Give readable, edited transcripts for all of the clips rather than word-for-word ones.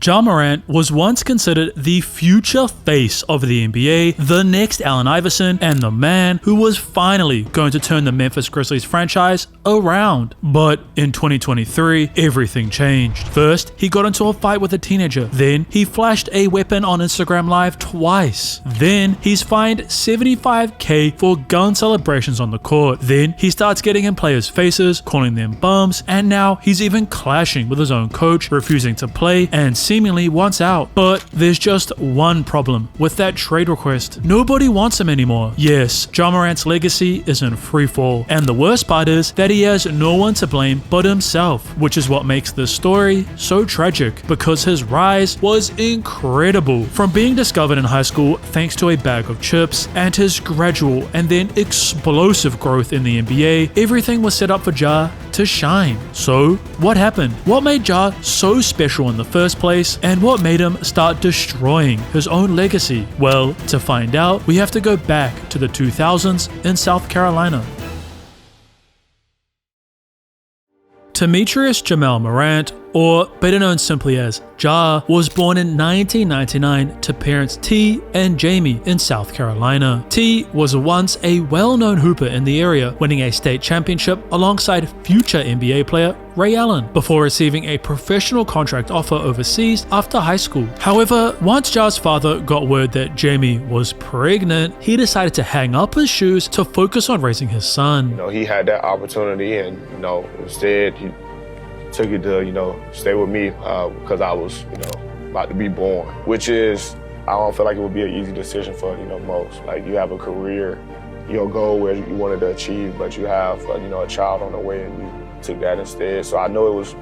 Ja Morant was once considered the future face of the NBA, the next Allen Iverson, and the man who was finally going to turn the Memphis Grizzlies franchise around. But in 2023, everything changed. First, he got into a fight with a teenager. Then, he flashed a weapon on Instagram Live twice. Then, he's fined $75K for gun celebrations on the court. Then, he starts getting in players' faces, calling them bums, and now he's even clashing with his own coach, refusing to play, and seemingly wants out. But there's just one problem with that trade request. Nobody wants him anymore. Yes, Ja Morant's legacy is in freefall, and the worst part is that he has no one to blame but himself, which is what makes this story so tragic, because his rise was incredible. From being discovered in high school thanks to a bag of chips, and his gradual and then explosive growth in the NBA, everything was set up for Ja to shine. So, what happened? What made Ja so special in the first place, and what made him start destroying his own legacy? Well, to find out, we have to go back to the 2000s in South Carolina. Demetrius Jamal Morant, or better known simply as Ja, was born in 1999 to parents T and Jamie in South Carolina. T was once a well-known hooper in the area, winning a state championship alongside future NBA player Ray Allen, before receiving a professional contract offer overseas after high school. However, once Ja's father got word that Jamie was pregnant, he decided to hang up his shoes to focus on raising his son. He had that opportunity, and instead he took it to stay with me because I was about to be born, which is, I don't feel like it would be an easy decision for most. Like, you have a career, your goal where you wanted to achieve, but you have a child on the way, and you took that instead. So I know it was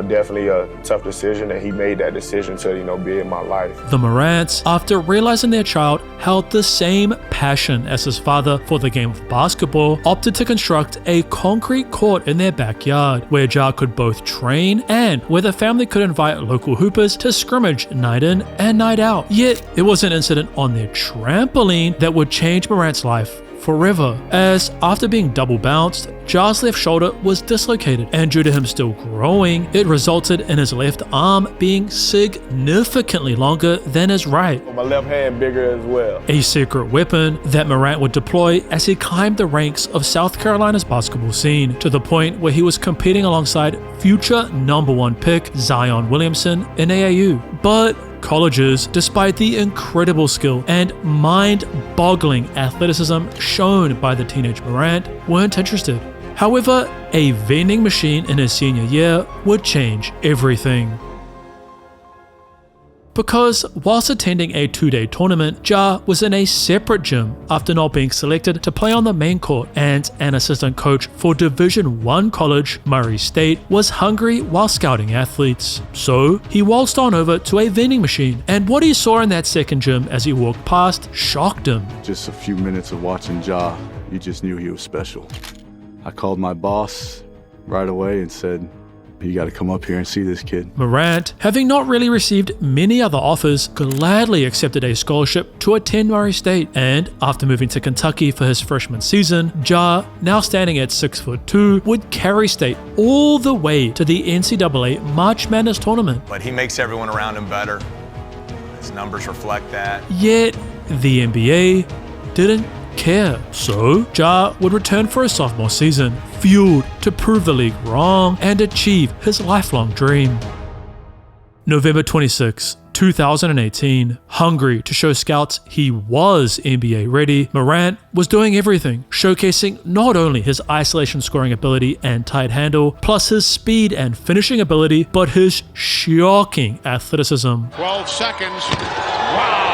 definitely a tough decision, and he made that decision to be in my life. The Morants, after realizing their child held the same passion as his father for the game of basketball, opted to construct a concrete court in their backyard where Ja could both train and where the family could invite local hoopers to scrimmage night in and night out. Yet it was an incident on their trampoline that would change Morant's life forever, as after being double bounced, Ja's left shoulder was dislocated, and due to him still growing, it resulted in his left arm being significantly longer than his right. My left hand bigger as well. A secret weapon that Morant would deploy as he climbed the ranks of South Carolina's basketball scene, to the point where he was competing alongside future #1 pick Zion Williamson in AAU. But colleges, despite the incredible skill and mind-boggling athleticism shown by the teenage Morant, weren't interested. However, a vending machine in his senior year would change everything. Because whilst attending a 2-day tournament, Ja was in a separate gym after not being selected to play on the main court, and an assistant coach for Division I college, Murray State, was hungry while scouting athletes. So he waltzed on over to a vending machine, and what he saw in that second gym as he walked past shocked him. Just a few minutes of watching Ja, you just knew he was special. I called my boss right away and said, "You got to come up here and see this kid." Morant, having not really received many other offers, gladly accepted a scholarship to attend Murray State, and after moving to Kentucky for his freshman season, Ja, now standing at 6'2", would carry State all the way to the NCAA March Madness tournament. But he makes everyone around him better. His numbers reflect that. Yet, the NBA didn't care. So, Ja would return for his sophomore season, fueled to prove the league wrong and achieve his lifelong dream. November 26, 2018, hungry to show scouts he was NBA ready, Morant was doing everything, showcasing not only his isolation scoring ability and tight handle, plus his speed and finishing ability, but his shocking athleticism. 12 seconds. Wow!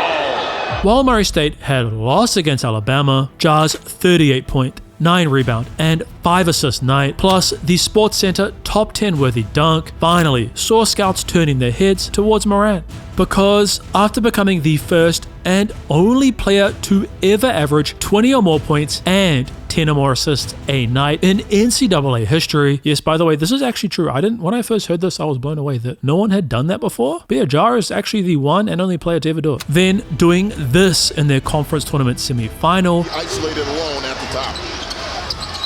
While Murray State had lost against Alabama, Ja's 38-point, 9-rebound, and 5-assist night, plus the SportsCenter top 10 worthy dunk, finally saw scouts turning their heads towards Morant. Because after becoming the first and only player to ever average 20 or more points and 10 or more assists a night in NCAA history. Yes, by the way, this is actually true. When I first heard this, I was blown away that no one had done that before. But yeah, Ja is actually the one and only player to ever do it. Then doing this in their conference tournament semi-final. Isolated alone at the top.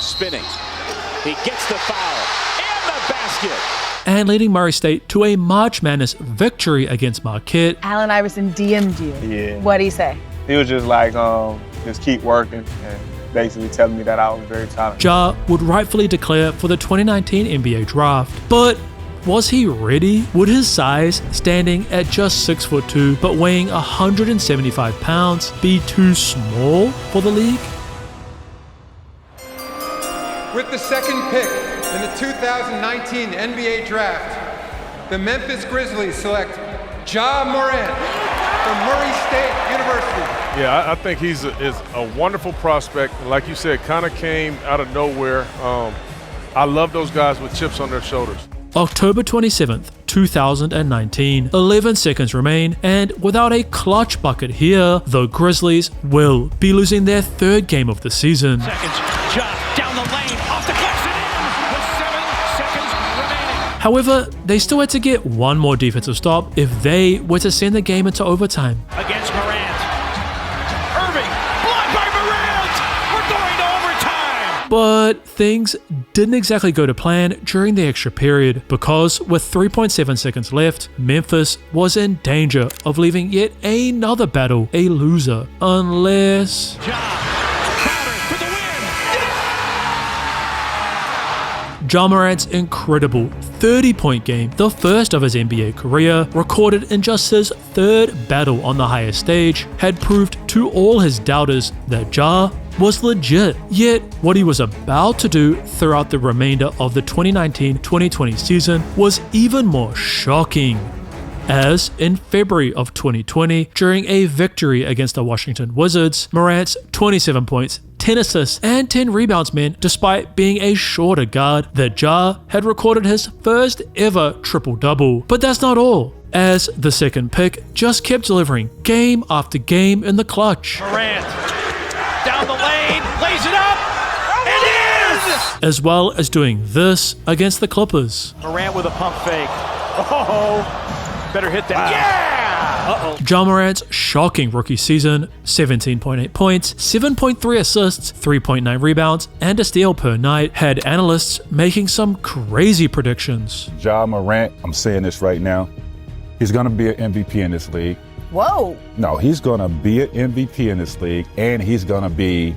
Spinning. He gets the foul and the basket. and leading Murray State to a March Madness victory against Marquette. Allen Iverson DM'd you. Yeah. What'd he say? He was just like, just keep working and basically telling me that I was very talented. Ja would rightfully declare for the 2019 NBA draft, but was he ready? Would his size, standing at just 6'2", but weighing 175 pounds, be too small for the league? With the second pick in the 2019 NBA Draft, the Memphis Grizzlies select Ja Morant from Murray State University. Yeah, I think he's a wonderful prospect. Like you said, kind of came out of nowhere. I love those guys with chips on their shoulders. October 27th, 2019. 11 seconds remain, and without a clutch bucket here, the Grizzlies will be losing their third game of the season. Seconds, Ja down the lane, off the glass and in, with 7 seconds remaining. However, they still had to get one more defensive stop if they were to send the game into overtime. Against Morant. Irving, blocked by Morant! We're going to overtime! But things didn't exactly go to plan during the extra period, because with 3.7 seconds left, Memphis was in danger of leaving yet another battle a loser, unless... Ja Morant's incredible 30-point game, the first of his NBA career, recorded in just his third battle on the highest stage, had proved to all his doubters that Ja was legit. Yet, what he was about to do throughout the remainder of the 2019-2020 season was even more shocking. As in February of 2020, during a victory against the Washington Wizards, Morant's 27 points, 10 assists, and 10 rebounds meant, despite being a shorter guard, that Ja had recorded his first ever triple-double. But that's not all, as the second pick just kept delivering game after game in the clutch. Morant, down the lane, lays it up, it is! As well as doing this against the Clippers. Morant with a pump fake. Oh, better hit that. Yeah! Ja Morant's shocking rookie season, 17.8 points, 7.3 assists, 3.9 rebounds, and a steal per night, had analysts making some crazy predictions. Ja Morant, I'm saying this right now, he's going to be an MVP in this league. Whoa. No, he's going to be an MVP in this league, and he's going to be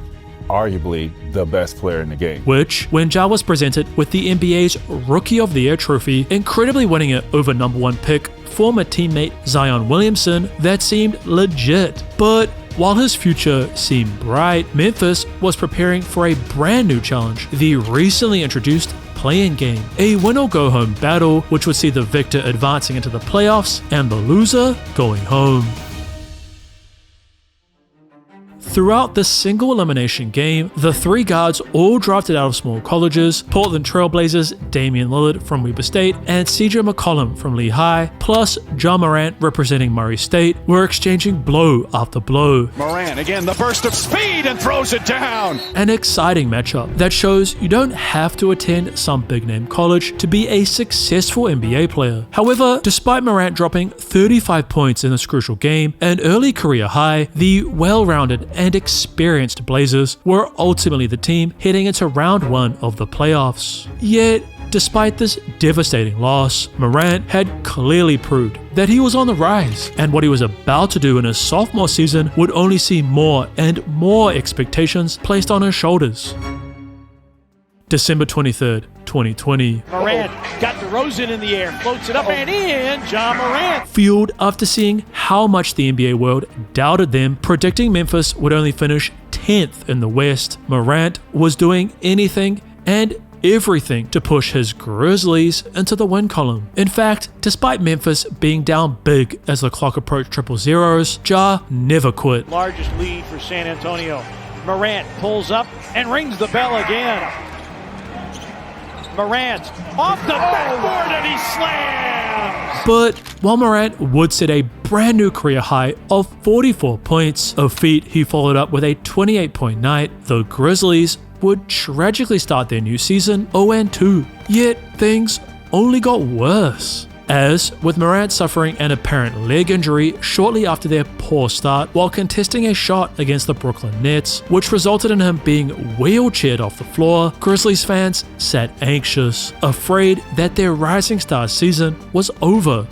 arguably the best player in the game. Which, when Ja was presented with the NBA's Rookie of the Year trophy, incredibly winning it over #1 pick, former teammate Zion Williamson, that seemed legit. But while his future seemed bright, Memphis was preparing for a brand new challenge, the recently introduced play-in game, a win-or-go-home battle which would see the victor advancing into the playoffs and the loser going home. Throughout the single elimination game, the three guards all drafted out of small colleges, Portland Trailblazers, Damian Lillard from Weber State, and CJ McCollum from Lehigh, plus Ja Morant representing Murray State, were exchanging blow after blow. Morant again, the burst of speed, and throws it down. An exciting matchup that shows you don't have to attend some big-name college to be a successful NBA player. However, despite Morant dropping 35 points in this crucial game, an early career high, the well-rounded and experienced Blazers were ultimately the team heading into round 1 of the playoffs. Yet, despite this devastating loss, Morant had clearly proved that he was on the rise, and what he was about to do in his sophomore season would only see more and more expectations placed on his shoulders. December 23rd, 2020. Morant got DeRozan in the air, floats it up and in. Ja Morant. Fueled after seeing how much the NBA world doubted them, predicting Memphis would only finish 10th in the West, Morant was doing anything and everything to push his Grizzlies into the win column. In fact, despite Memphis being down big as the clock approached triple zeros, Ja never quit. Largest lead for San Antonio. Morant pulls up and rings the bell again. Morant off the backboard and he slams! But while Morant would set a brand new career high of 44 points, a feat he followed up with a 28-point night, the Grizzlies would tragically start their new season 0-2. Yet things only got worse, as with Morant suffering an apparent leg injury shortly after their poor start while contesting a shot against the Brooklyn Nets, which resulted in him being wheelchaired off the floor. Grizzlies fans sat anxious, afraid that their rising star season was over.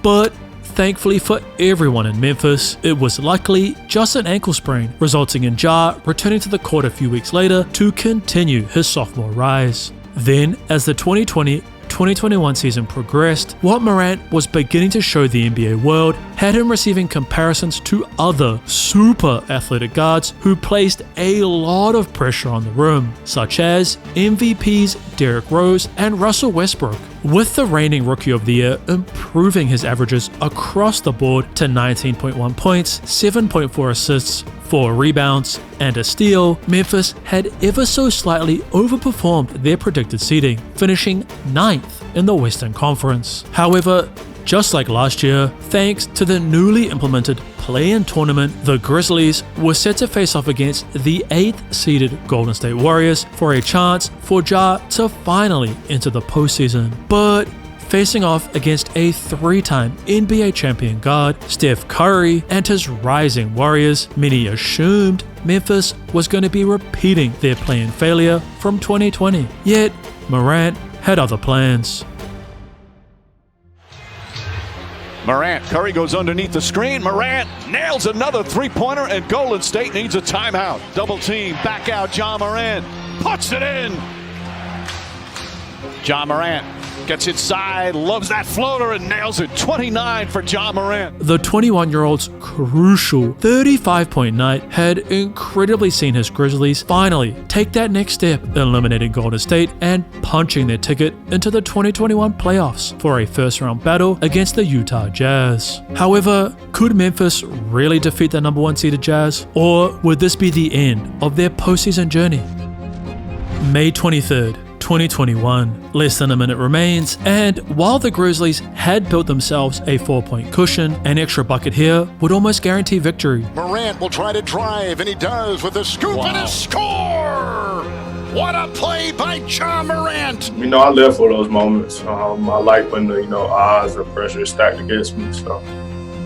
But thankfully for everyone in Memphis, it was likely just an ankle sprain, resulting in Ja returning to the court a few weeks later to continue his sophomore rise. Then, as the 2020-2021 season progressed, what Morant was beginning to show the NBA world had him receiving comparisons to other super athletic guards who placed a lot of pressure on the rim, such as MVPs Derrick Rose and Russell Westbrook, with the reigning Rookie of the Year improving his averages across the board to 19.1 points, 7.4 assists, 4 rebounds, and a steal. Memphis had ever so slightly overperformed their predicted seeding, finishing 9th in the Western Conference. However, just like last year, thanks to the newly implemented play-in tournament, the Grizzlies were set to face off against the 8th seeded Golden State Warriors for a chance for Ja to finally enter the postseason. But facing off against a 3-time NBA champion guard, Steph Curry, and his rising Warriors, many assumed Memphis was going to be repeating their play-in failure from 2020. Yet, Morant had other plans. Morant, Curry goes underneath the screen. Morant nails another three-pointer, and Golden State needs a timeout. Double team, back out, Ja Morant. Puts it in. Ja Morant gets inside, loves that floater, and nails it. 29 for Ja Morant. The 21-year-old's crucial 35-point night had incredibly seen his Grizzlies finally take that next step, eliminating Golden State and punching their ticket into the 2021 playoffs for a first-round battle against the Utah Jazz. However, could Memphis really defeat the number 1 seeded Jazz, or would this be the end of their postseason journey? May 23rd, 2021. Less than a minute remains, and while the Grizzlies had built themselves a 4-point cushion, an extra bucket here would almost guarantee victory. Morant will try to drive, and he does with a scoop and a score! What a play by Ja Morant! I live for those moments. I like when the odds or pressure is stacked against me. So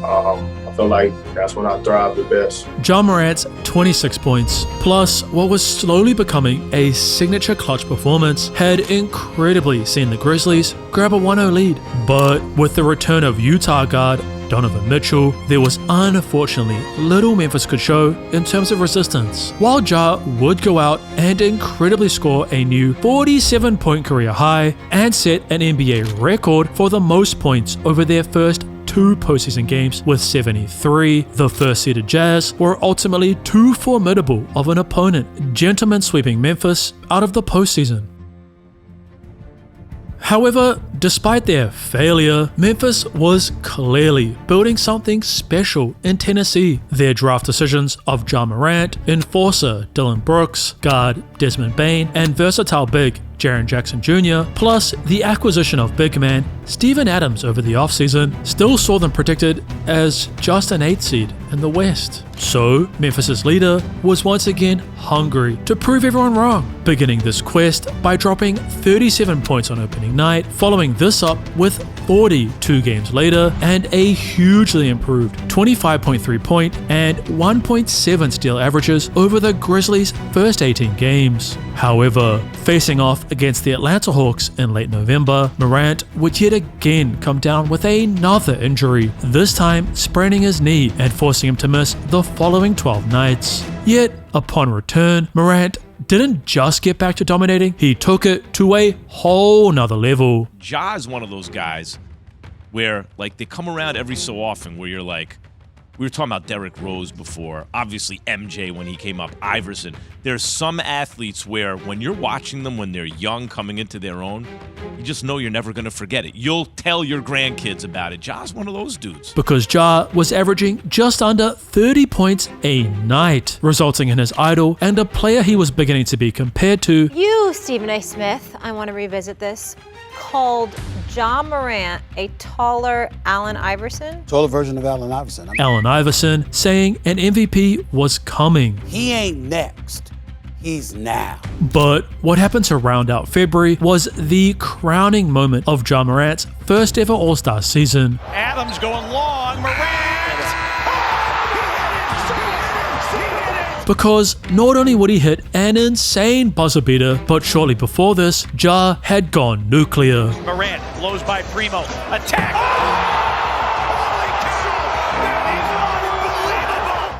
I feel like that's when I thrive the best. Ja Morant's 26 points, plus what was slowly becoming a signature clutch performance, had incredibly seen the Grizzlies grab a 1-0 lead. But with the return of Utah guard Donovan Mitchell, there was unfortunately little Memphis could show in terms of resistance. While Ja would go out and incredibly score a new 47-point career high and set an NBA record for the most points over their first 2 postseason games with 73, the first-seeded Jazz were ultimately too formidable of an opponent, gentlemen sweeping Memphis out of the postseason. However, despite their failure, Memphis was clearly building something special in Tennessee. Their draft decisions of Ja Morant, enforcer Dillon Brooks, guard Desmond Bane, and versatile big Jaren Jackson Jr., plus the acquisition of big man Steven Adams over the offseason, still saw them predicted as just an 8th seed in the West. So, Memphis' leader was once again hungry to prove everyone wrong, beginning this quest by dropping 37 points on opening night, following this up with 42 games later, and a hugely improved 25.3 point and 1.7 steal averages over the Grizzlies' first 18 games. However, facing off against the Atlanta Hawks in late November, Morant would yet again come down with another injury, this time spraining his knee and forcing him to miss the following 12 nights. Yet, upon return, Morant didn't just get back to dominating, he took it to a whole nother level. Ja is one of those guys where, like, they come around every so often where you're like, we were talking about Derrick Rose before, obviously MJ when he came up, Iverson. There's some athletes where when you're watching them when they're young, coming into their own, you just know you're never going to forget it. You'll tell your grandkids about it. Ja's one of those dudes. Because Ja was averaging just under 30 points a night, resulting in his idol and a player he was beginning to be compared to. You, Stephen A. Smith, I want to revisit this, called Ja Morant a taller Allen Iverson? Taller version of Allen Iverson. Allen Iverson saying an MVP was coming. He ain't next. He's now. But what happened to round out February was the crowning moment of Ja Morant's first ever All-Star season. Adams going long. Morant. Because not only would he hit an insane buzzer beater, but shortly before this, Ja had gone nuclear. Morant blows by Primo. Attack.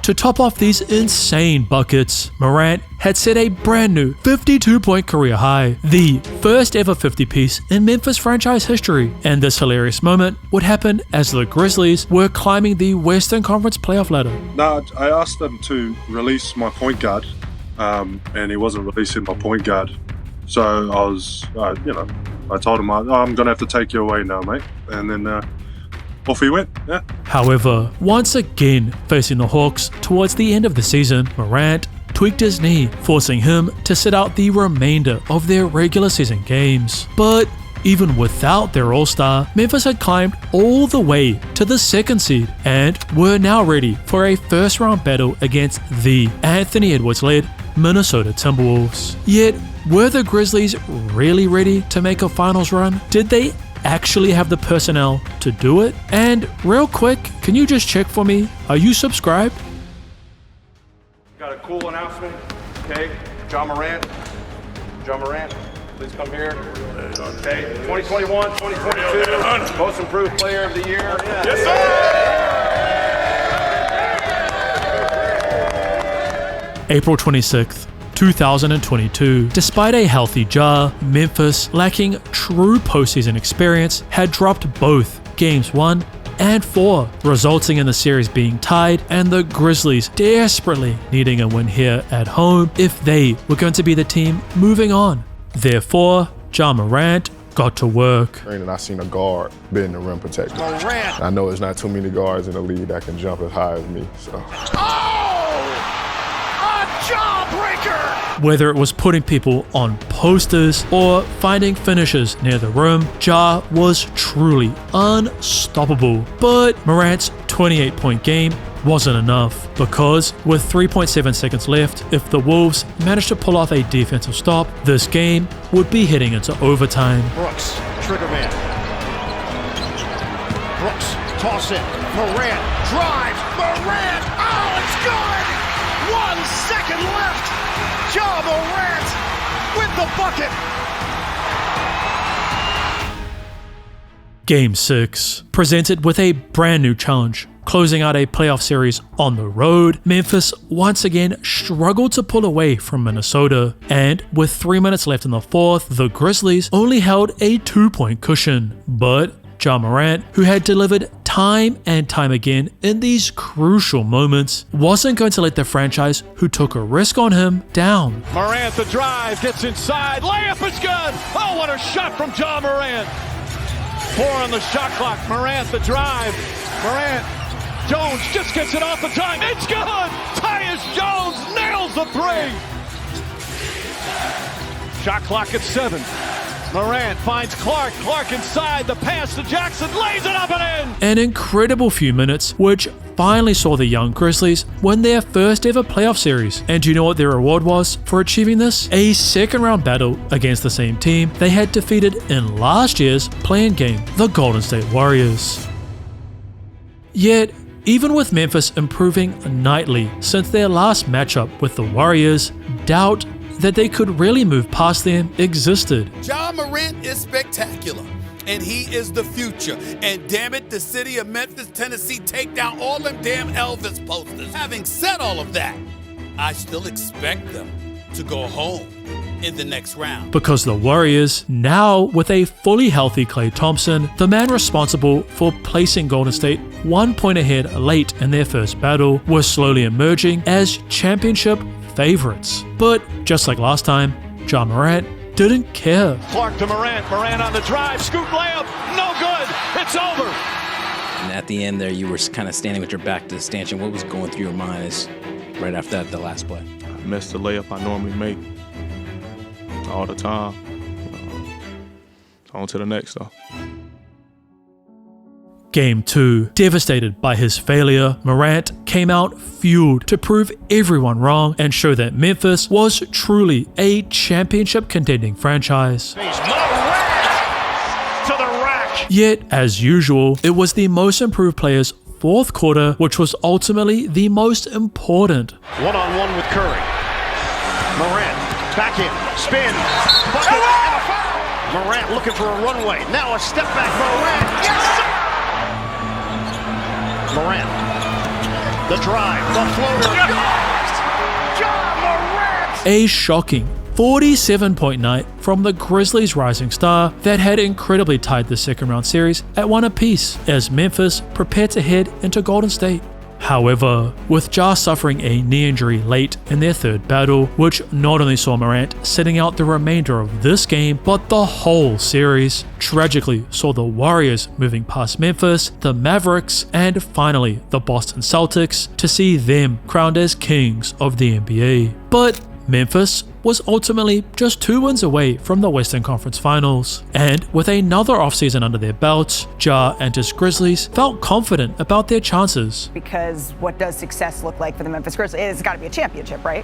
To top off these insane buckets, Morant had set a brand new 52-point career high, the first ever 50-piece in Memphis franchise history. And this hilarious moment would happen as the Grizzlies were climbing the Western Conference playoff ladder. No, I asked them to release my point guard, and he wasn't releasing my point guard. So I was, I told him, I'm going to have to take you away now, mate. And then off he went, yeah. However, once again facing the Hawks towards the end of the season, Morant tweaked his knee, forcing him to sit out the remainder of their regular season games. But even without their All-Star, Memphis had climbed all the way to the 2nd seed and were now ready for a first-round battle against the Anthony Edwards-led Minnesota Timberwolves. Yet, were the Grizzlies really ready to make a finals run? Did they actually have the personnel to do it? And real quick, can you just check for me? Are you subscribed? Got a cool announcement. Okay, Ja Morant, please come here. Okay, 2021, 2022, most improved player of the year. Yes, sir! April 26th. 2022. Despite a healthy Ja, Memphis, lacking true postseason experience, had dropped both Games 1 and 4, resulting in the series being tied and the Grizzlies desperately needing a win here at home if they were going to be the team moving on. Therefore, Ja Morant got to work. And I seen a guard being the rim protector. I know there's not too many guards in the league that can jump as high as me, so. Jawbreaker! Whether it was putting people on posters or finding finishes near the rim, Ja was truly unstoppable. But Morant's 28-point game wasn't enough, because with 3.7 seconds left, if the Wolves managed to pull off a defensive stop, this game would be heading into overtime. Brooks, trigger man. Brooks, toss it. Morant drives. Morant! Oh, it's good! 1 second left. Ja Morant with the bucket. Game 6 presented with a brand new challenge. Closing out a playoff series on the road, Memphis once again struggled to pull away from Minnesota, and with 3 minutes left in the fourth, the Grizzlies only held a 2-point cushion. But Ja Morant, who had delivered time and time again in these crucial moments, wasn't going to let the franchise who took a risk on him down. Morant, the drive, gets inside, layup is good! Oh, what a shot from Ja Morant! 4 on the shot clock, Morant, the drive, Morant, Jones just gets it off the time, it's good! Tyus Jones nails the 3! Shot clock at 7. Morant finds Clark inside, the pass to Jackson, lays it up and in! An incredible few minutes, which finally saw the young Grizzlies win their first ever playoff series. And do you know what their reward was for achieving this? A second round battle against the same team they had defeated in last year's play-in game, the Golden State Warriors. Yet, even with Memphis improving nightly since their last matchup with the Warriors, doubt that they could really move past them existed. Ja Morant is spectacular, and he is the future. And damn it, the city of Memphis, Tennessee, take down all them damn Elvis posters. Having said all of that, I still expect them to go home in the next round. Because the Warriors, now with a fully healthy Klay Thompson, the man responsible for placing Golden State 1 point ahead late in their first battle, were slowly emerging as championship favorites. But just like last time, Ja Morant didn't care. Clark to Morant, Morant on the drive, scoop layup, no good, it's over. And at the end there, you were kind of standing with your back to the stanchion. What was going through your mind is right after that, the last play? I missed the layup I normally make all the time. On to the next though. Game 2. Devastated by his failure, Morant came out fueled to prove everyone wrong and show that Memphis was truly a championship contending franchise. To the rack. Yet, as usual, it was the most improved player's fourth quarter which was ultimately the most important. One-on-one with Curry. Morant, back in, spin, bucket, and a foul. Morant looking for a runway. Now a step back, Morant. Yes, sir! Morant, the drive, the floater. Ja Morant! A shocking 47-point night from the Grizzlies' rising star that had incredibly tied the second round series at 1 apiece as Memphis prepared to head into Golden State. However, with Ja suffering a knee injury late in their third battle, which not only saw Morant sitting out the remainder of this game, but the whole series, tragically saw the Warriors moving past Memphis, the Mavericks, and finally the Boston Celtics to see them crowned as kings of the NBA. But Memphis was ultimately just 2 wins away from the Western Conference Finals, and with another offseason under their belts, Ja and his Grizzlies felt confident about their chances. Because what does success look like for the Memphis Grizzlies? It's got to be a championship, right?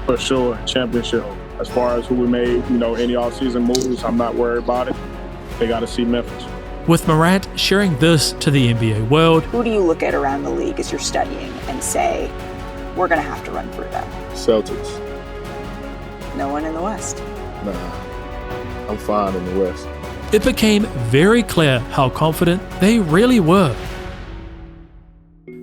For sure, championship. As far as who we made, any offseason moves, I'm not worried about it. They got to see Memphis. With Morant sharing this to the NBA world, Who do you look at around the league as you're studying and say, we're going to have to run through that? Celtics. No one in the West. Nah, I'm fine in the West. it became very clear how confident they really were.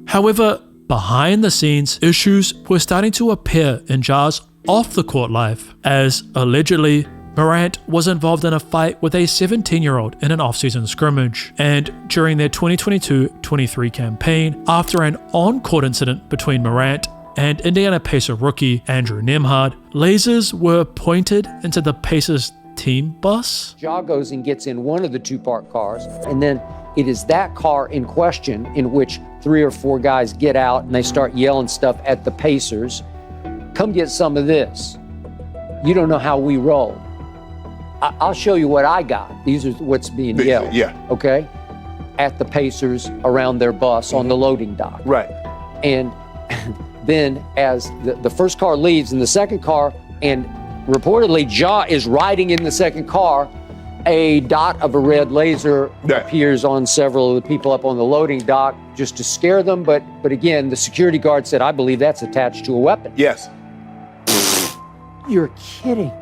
However, behind the scenes, issues were starting to appear in Ja's off-the-court life, as allegedly, Morant was involved in a fight with a 17-year-old in an off-season scrimmage, and during their 2022-23 campaign, after an on-court incident between Morant and Indiana Pacer rookie Andrew Nembhard, lasers were pointed into the Pacers team bus. Ja goes and gets in one of the two parked cars, and then it is that car in question in which 3 or 4 guys get out and they start yelling stuff at the Pacers. Come get some of this. You don't know how we roll. I'll show you what I got. These are what's being yelled. Yeah. Okay? At the Pacers around their bus on the loading dock. Right. And then as the first car leaves and the second car, and reportedly Ja is riding in the second car, a dot of a red laser appears on several of the people up on the loading dock just to scare them. But again, the security guard said, I believe that's attached to a weapon. Yes. You're kidding.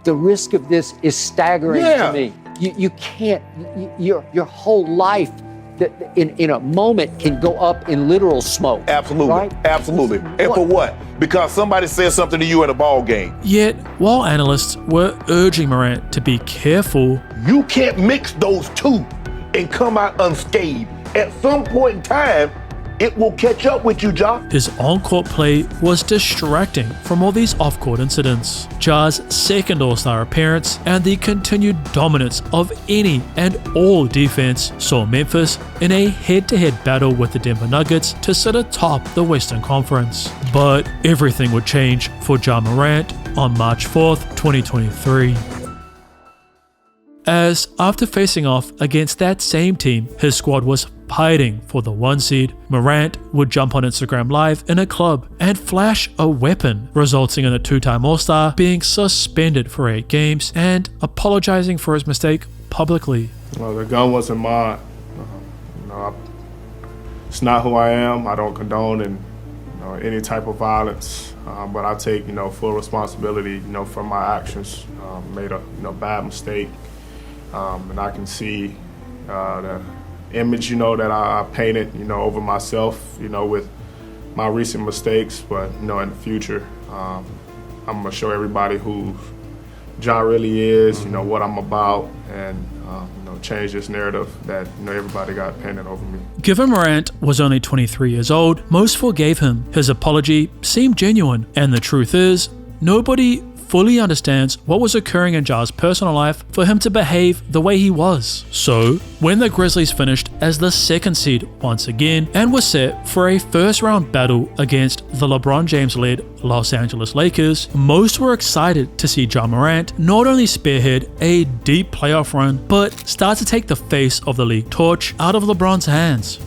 The risk of this is staggering to me. You can't, your whole life in a moment can go up in literal smoke. Absolutely, right? Absolutely. And for what? Because somebody said something to you at a ball game. Yet, while analysts were urging Morant to be careful, you can't mix those two and come out unscathed. At some point in time, it will catch up with you, Ja. His on-court play was distracting from all these off-court incidents. Ja's second All-Star appearance and the continued dominance of any and all defense saw Memphis in a head-to-head battle with the Denver Nuggets to sit atop the Western Conference. But everything would change for Ja Morant on March 4th, 2023. As after facing off against that same team, his squad was fighting for the 1 seed, Morant would jump on Instagram Live in a club and flash a weapon, resulting in a 2-time All-Star being suspended for 8 games and apologizing for his mistake publicly. Well, the gun wasn't mine. It's not who I am. I don't condone any type of violence, but I take full responsibility for my actions. Made a bad mistake. And I can see the image, that I painted, over myself, with my recent mistakes. But, in the future, I'm going to show everybody who Ja really is, what I'm about, and, change this narrative that, everybody got painted over me. Given Morant was only 23 years old, most forgave him. His apology seemed genuine, and the truth is, nobody fully understands what was occurring in Ja's personal life for him to behave the way he was. So, when the Grizzlies finished as the 2nd seed once again and were set for a first-round battle against the LeBron James-led Los Angeles Lakers, most were excited to see Ja Morant not only spearhead a deep playoff run, but start to take the face of the league torch out of LeBron's hands.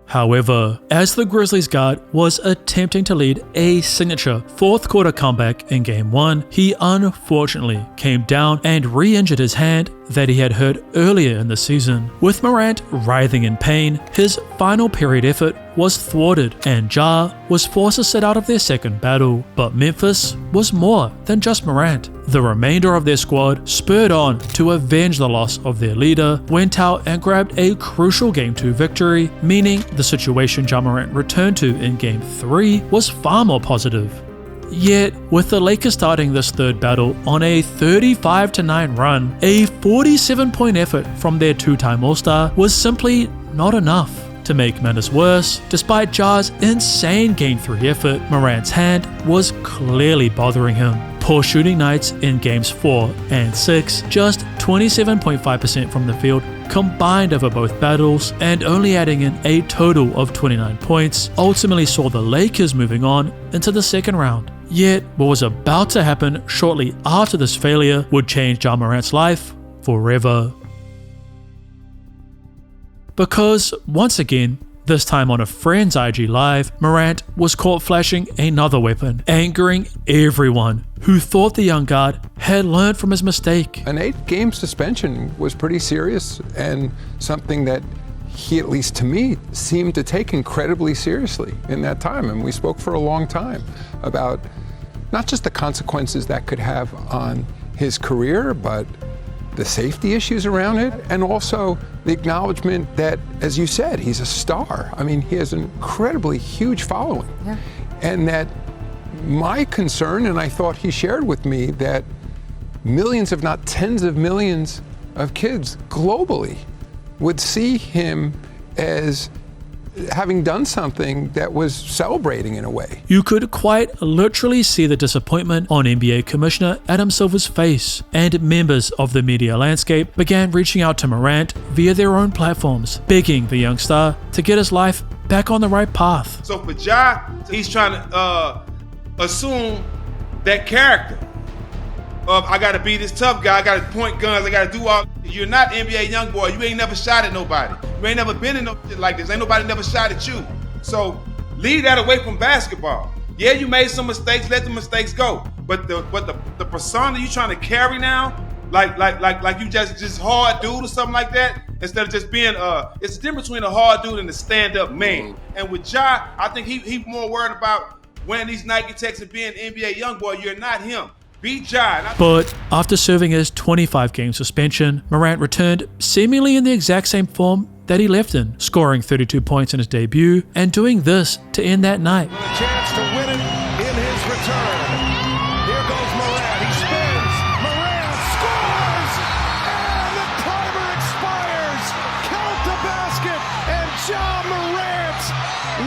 However, as the Grizzlies guard was attempting to lead a signature 4th quarter comeback in Game 1, he unfortunately came down and re-injured his hand that he had hurt earlier in the season. With Morant writhing in pain, his final period effort was thwarted and Ja was forced to sit out of their second battle. But Memphis was more than just Morant. The remainder of their squad spurred on to avenge the loss of their leader, went out and grabbed a crucial Game 2 victory, meaning the situation Ja Morant returned to in Game 3 was far more positive. Yet, with the Lakers starting this third battle on a 35-9 run, a 47-point effort from their two-time All-Star was simply not enough. To make matters worse, despite Ja's insane Game 3 effort, Morant's hand was clearly bothering him. Poor shooting nights in Games 4 and 6, just 27.5% from the field combined over both battles, and only adding in a total of 29 points, ultimately saw the Lakers moving on into the second round. Yet, what was about to happen shortly after this failure would change Ja Morant's life forever. Because, once again, this time on a friend's IG Live, Morant was caught flashing another weapon, angering everyone who thought the young guard had learned from his mistake. An 8-game suspension was pretty serious and something that he, at least to me, seemed to take incredibly seriously in that time. And we spoke for a long time about not just the consequences that could have on his career, but the safety issues around it, and also the acknowledgement that, as you said, he's a star. I mean, he has an incredibly huge following. Yeah. And that my concern, and I thought he shared with me, that millions, if not tens of millions of kids globally would see him as having done something that was celebrating in a way. You could quite literally see the disappointment on NBA Commissioner Adam Silver's face, and members of the media landscape began reaching out to Morant via their own platforms, begging the young star to get his life back on the right path. So for Ja, he's trying to assume that character of I gotta be this tough guy, I gotta point guns, I gotta do all. You're not NBA young boy, you ain't never shot at nobody. You ain't never been in no shit like this, ain't nobody never shot at you. So leave that away from basketball. Yeah, you made some mistakes, let the mistakes go. But the persona you trying to carry now, like you just hard dude or something like that, instead of just being it's the difference between a hard dude and a stand-up man. And with Ja, I think he more worried about wearing these Nike Techs and being NBA young boy. You're not him. But after serving his 25-game suspension, Morant returned seemingly in the exact same form that he left in, scoring 32 points in his debut and doing this to end that night. A chance to win it in his return. Here goes Morant. He spins. Morant scores! And the timer expires. Count the basket. And Ja Morant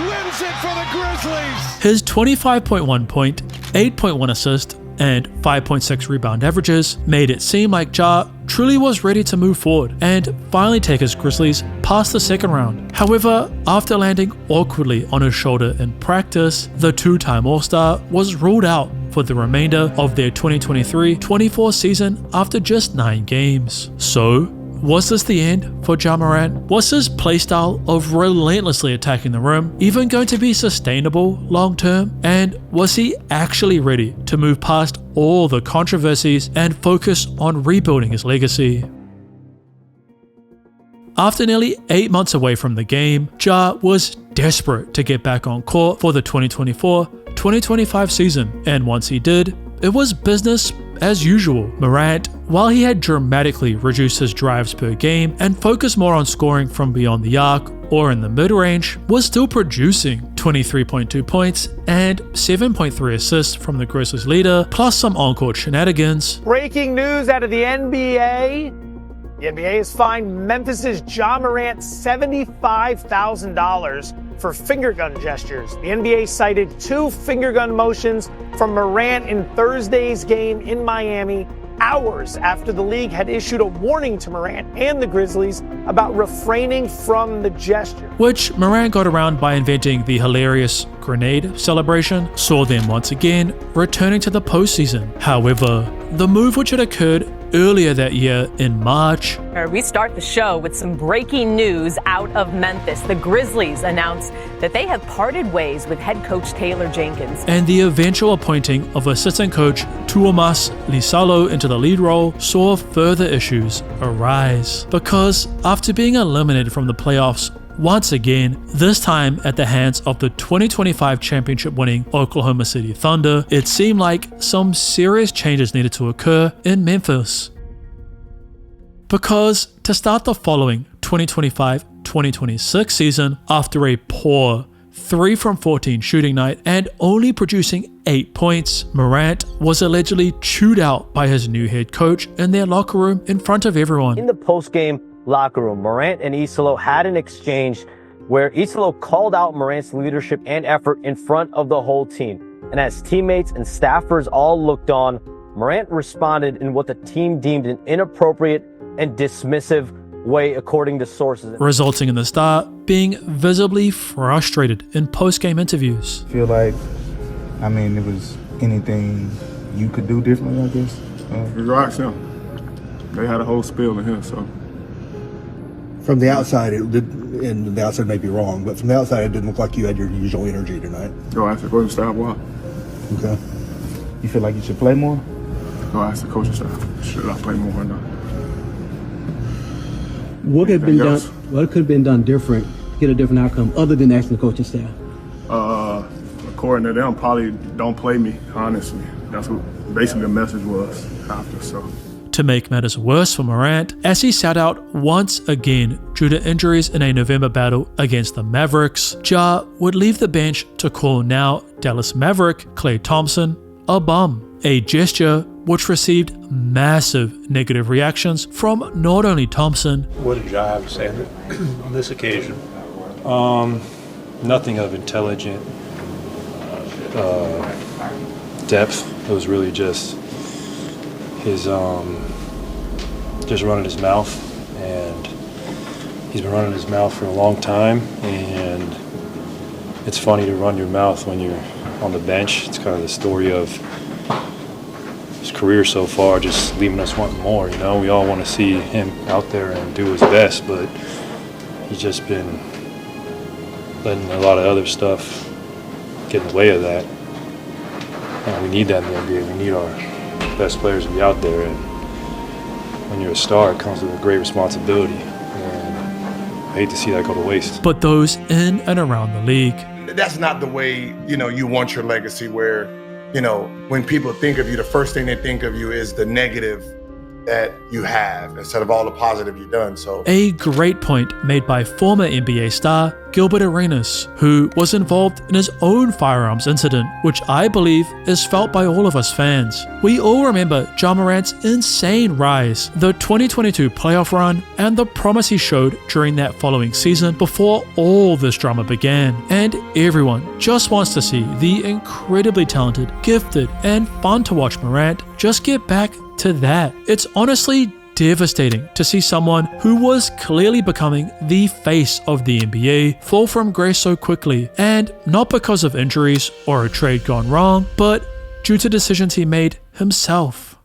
wins it for the Grizzlies. His 25.1 point, 8.1 assist, and 5.6 rebound averages made it seem like Ja truly was ready to move forward and finally take his Grizzlies past the second round. However, after landing awkwardly on his shoulder in practice, the two-time All-Star was ruled out for the remainder of their 2023-24 season after just 9 games. So, was this the end for Ja Morant? Was his playstyle of relentlessly attacking the rim even going to be sustainable long term? And was he actually ready to move past all the controversies and focus on rebuilding his legacy? After nearly 8 months away from the game, Ja was desperate to get back on court for the 2024-2025 season, and once he did, it was business as usual. Morant, while he had dramatically reduced his drives per game and focused more on scoring from beyond the arc or in the mid-range, was still producing 23.2 points and 7.3 assists from the Grizzlies leader, plus some on-court shenanigans. Breaking news out of the NBA. The NBA has fined Memphis's Ja Morant $75,000 for finger gun gestures. The NBA cited 2 finger gun motions from Morant in Thursday's game in Miami, hours after the league had issued a warning to Morant and the Grizzlies about refraining from the gesture. Which Morant got around by inventing the hilarious grenade celebration, saw them once again returning to the postseason. However, the move which had occurred earlier that year in March. We start the show with some breaking news out of Memphis. The Grizzlies announced that they have parted ways with head coach Taylor Jenkins. And the eventual appointing of assistant coach Tuomas Lisalo into the lead role saw further issues arise. Because after being eliminated from the playoffs once again, this time at the hands of the 2025 championship-winning Oklahoma City Thunder, it seemed like some serious changes needed to occur in Memphis. Because to start the following 2025-2026 season, after a poor 3 from 14 shooting night and only producing 8 points, Morant was allegedly chewed out by his new head coach in their locker room in front of everyone. In the post-game locker room, Morant and Isalo had an exchange where Isalo called out Morant's leadership and effort in front of the whole team. And as teammates and staffers all looked on, Morant responded in what the team deemed an inappropriate and dismissive way, according to sources. Resulting in the star being visibly frustrated in post-game interviews. Feel like, it was anything you could do differently, I guess? You asked him. They had a whole spiel in here, so. From the outside, it did, and the outside may be wrong, but from the outside, it didn't look like you had your usual energy tonight. Go ask the coaching staff why. Okay. You feel like you should play more? Go ask the coaching staff. Should I play more or not? What could have been done? What could have been done different to get a different outcome, other than asking the coaching staff? According to them, probably don't play me. Honestly, that's what basically the message was after. So. To make matters worse for Morant, as he sat out once again due to injuries in a November battle against the Mavericks, Ja would leave the bench to call now Dallas Maverick Klay Thompson a bum, a gesture which received massive negative reactions from not only Thompson. What did Ja have to say on this occasion? Nothing of intelligent depth. It was really just his just running his mouth, and he's been running his mouth for a long time, and it's funny to run your mouth when you're on the bench. It's kind of the story of his career so far, just leaving us wanting more. We all want to see him out there and do his best, but he's just been letting a lot of other stuff get in the way of that. And we need that in the NBA. We need our best players to be out there, and when you're a star, it comes with a great responsibility, and I hate to see that go to waste. But those in and around the league, that's not the way, you want your legacy, where, when people think of you, the first thing they think of you is the negative that you have instead of all the positive you've done. So a great point made by former NBA star Gilbert Arenas, who was involved in his own firearms incident, which I believe is felt by all of us fans. We all remember Ja Morant's insane rise, the 2022 playoff run, and the promise he showed during that following season before all this drama began. And everyone just wants to see the incredibly talented, gifted, and fun to watch Morant just get back to that. It's honestly devastating to see someone who was clearly becoming the face of the NBA fall from grace so quickly, and not because of injuries or a trade gone wrong, but due to decisions he made himself.